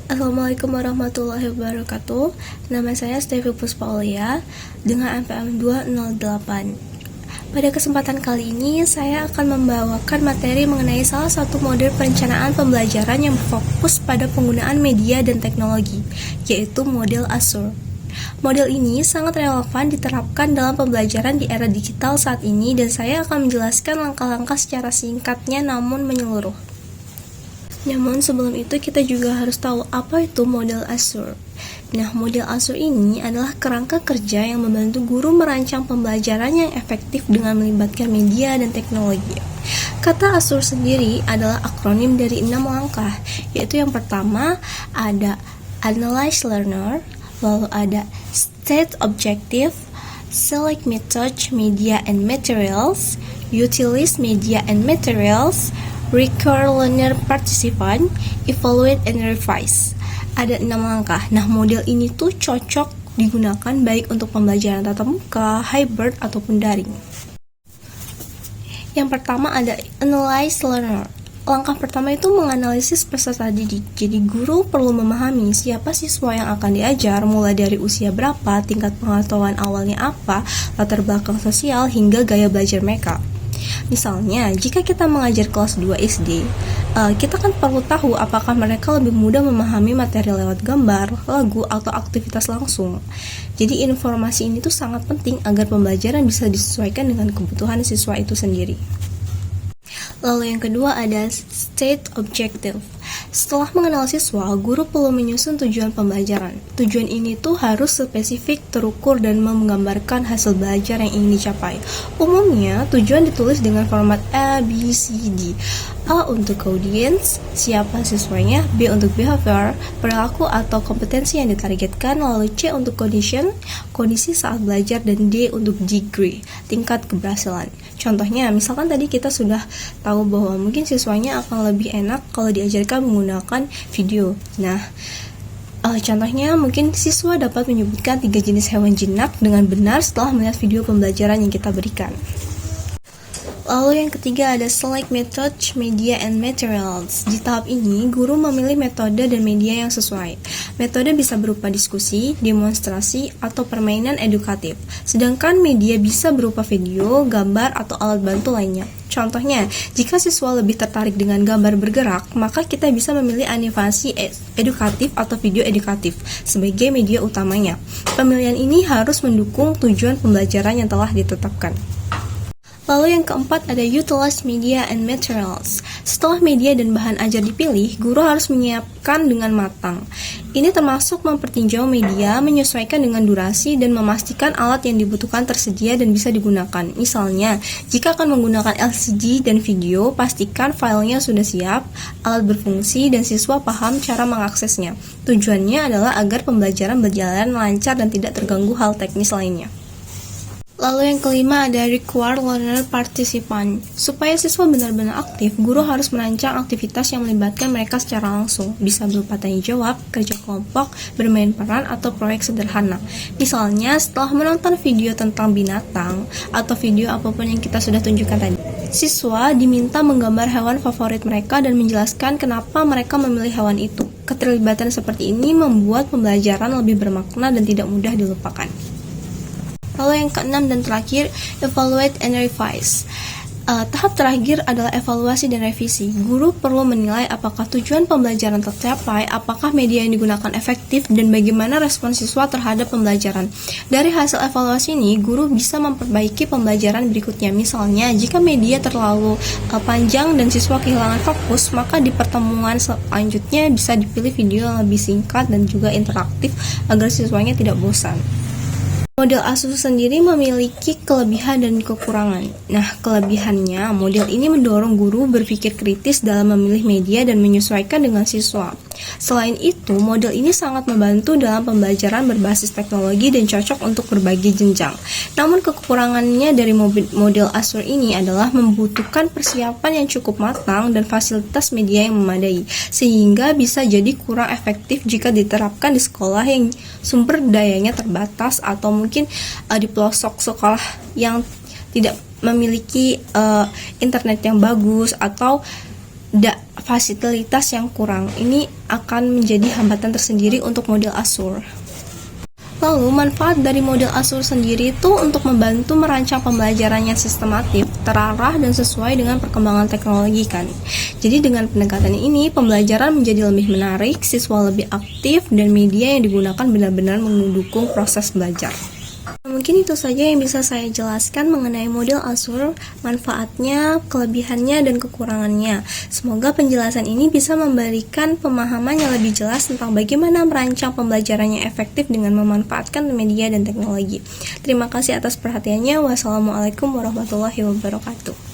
Assalamualaikum warahmatullahi wabarakatuh. Nama saya Stevi Puspaulia dengan NPM 208. Pada kesempatan kali ini, saya akan membawakan materi mengenai salah satu model perencanaan pembelajaran yang berfokus pada penggunaan media dan teknologi, yaitu model Azure. Model ini sangat relevan diterapkan dalam pembelajaran di era digital saat ini, dan saya akan menjelaskan langkah-langkah secara singkatnya namun menyeluruh. Namun sebelum itu kita juga harus tahu apa itu model Azure. Nah, model Azure ini adalah kerangka kerja yang membantu guru merancang pembelajaran yang efektif dengan melibatkan media dan teknologi. Kata Azure sendiri adalah akronim dari 6 langkah, yaitu yang pertama ada Analyze Learner, lalu ada State Objective, Select Method, Media and Materials, Utilize Media and Materials, Require Learner Participant, Evaluate and Revise. Ada 6 langkah. Nah, model ini tuh cocok digunakan baik untuk pembelajaran tatap muka, hybrid, ataupun daring. Yang pertama ada Analyze Learner. Langkah pertama itu menganalisis peserta didik. Jadi guru perlu memahami siapa siswa yang akan diajar, mulai dari usia berapa, tingkat pengetahuan awalnya apa, latar belakang sosial, hingga gaya belajar mereka. Misalnya, jika kita mengajar kelas 2 SD, kita kan perlu tahu apakah mereka lebih mudah memahami materi lewat gambar, lagu, atau aktivitas langsung. Jadi informasi ini tuh sangat penting agar pembelajaran bisa disesuaikan dengan kebutuhan siswa itu sendiri. Lalu yang kedua ada State Objective. Setelah mengenal siswa, guru perlu menyusun tujuan pembelajaran. Tujuan ini tuh harus spesifik, terukur, dan menggambarkan hasil belajar yang ingin dicapai. Umumnya, tujuan ditulis dengan format A, B, C, D. A untuk audience, siapa siswanya, B untuk behavior, perilaku atau kompetensi yang ditargetkan, lalu C untuk condition, kondisi saat belajar, dan D untuk degree, tingkat keberhasilan. Contohnya, misalkan tadi kita sudah tahu bahwa mungkin siswanya akan lebih enak kalau diajarkan menggunakan video. Nah, contohnya mungkin siswa dapat menyebutkan 3 jenis hewan jinak dengan benar setelah melihat video pembelajaran yang kita berikan. Lalu yang ketiga ada Select Method, Media and Materials. Di tahap ini, guru memilih metode dan media yang sesuai. Metode bisa berupa diskusi, demonstrasi, atau permainan edukatif. Sedangkan media bisa berupa video, gambar, atau alat bantu lainnya. Contohnya, jika siswa lebih tertarik dengan gambar bergerak, maka kita bisa memilih animasi edukatif atau video edukatif sebagai media utamanya. Pemilihan ini harus mendukung tujuan pembelajaran yang telah ditetapkan. Lalu yang keempat ada Utilize Media and Materials. Setelah media dan bahan ajar dipilih, guru harus menyiapkan dengan matang. Ini termasuk mempertinjau media, menyesuaikan dengan durasi, dan memastikan alat yang dibutuhkan tersedia dan bisa digunakan. Misalnya, jika akan menggunakan LCD dan video, pastikan filenya sudah siap, alat berfungsi, dan siswa paham cara mengaksesnya. Tujuannya adalah agar pembelajaran berjalan lancar dan tidak terganggu hal teknis lainnya. Lalu yang kelima ada Require Learner Participant. Supaya siswa benar-benar aktif, guru harus merancang aktivitas yang melibatkan mereka secara langsung. Bisa berupa tanya jawab, kerja kelompok, bermain peran, atau proyek sederhana. Misalnya, setelah menonton video tentang binatang, atau video apapun yang kita sudah tunjukkan tadi, siswa diminta menggambar hewan favorit mereka dan menjelaskan kenapa mereka memilih hewan itu. Keterlibatan seperti ini membuat pembelajaran lebih bermakna dan tidak mudah dilupakan. Lalu yang keenam dan terakhir, Evaluate and Revise. Tahap terakhir adalah evaluasi dan revisi. Guru perlu menilai apakah tujuan pembelajaran tercapai, apakah media yang digunakan efektif, dan bagaimana respon siswa terhadap pembelajaran. Dari hasil evaluasi ini, guru bisa memperbaiki pembelajaran berikutnya. Misalnya, jika media terlalu panjang dan siswa kehilangan fokus, maka di pertemuan selanjutnya bisa dipilih video yang lebih singkat dan juga interaktif agar siswanya tidak bosan. Model Azure sendiri memiliki kelebihan dan kekurangan. Nah, kelebihannya, model ini mendorong guru berpikir kritis dalam memilih media dan menyesuaikan dengan siswa. Selain itu, model ini sangat membantu dalam pembelajaran berbasis teknologi dan cocok untuk berbagai jenjang. Namun, kekurangannya dari model Azure ini adalah membutuhkan persiapan yang cukup matang dan fasilitas media yang memadai, sehingga bisa jadi kurang efektif jika diterapkan di sekolah yang sumber dayanya terbatas atau mungkin di pelosok sekolah yang tidak memiliki internet yang bagus atau fasilitas yang kurang. Ini akan menjadi hambatan tersendiri untuk model Azure. Lalu, manfaat dari model Azure sendiri itu untuk membantu merancang pembelajaran yang sistematif, terarah, dan sesuai dengan perkembangan teknologi kan. Jadi dengan pendekatan ini, pembelajaran menjadi lebih menarik, siswa lebih aktif, dan media yang digunakan benar-benar mendukung proses belajar. Mungkin itu saja yang bisa saya jelaskan mengenai model Azure, manfaatnya, kelebihannya, dan kekurangannya. Semoga penjelasan ini bisa memberikan pemahaman yang lebih jelas tentang bagaimana merancang pembelajarannya efektif dengan memanfaatkan media dan teknologi. Terima kasih atas perhatiannya. Wassalamualaikum warahmatullahi wabarakatuh.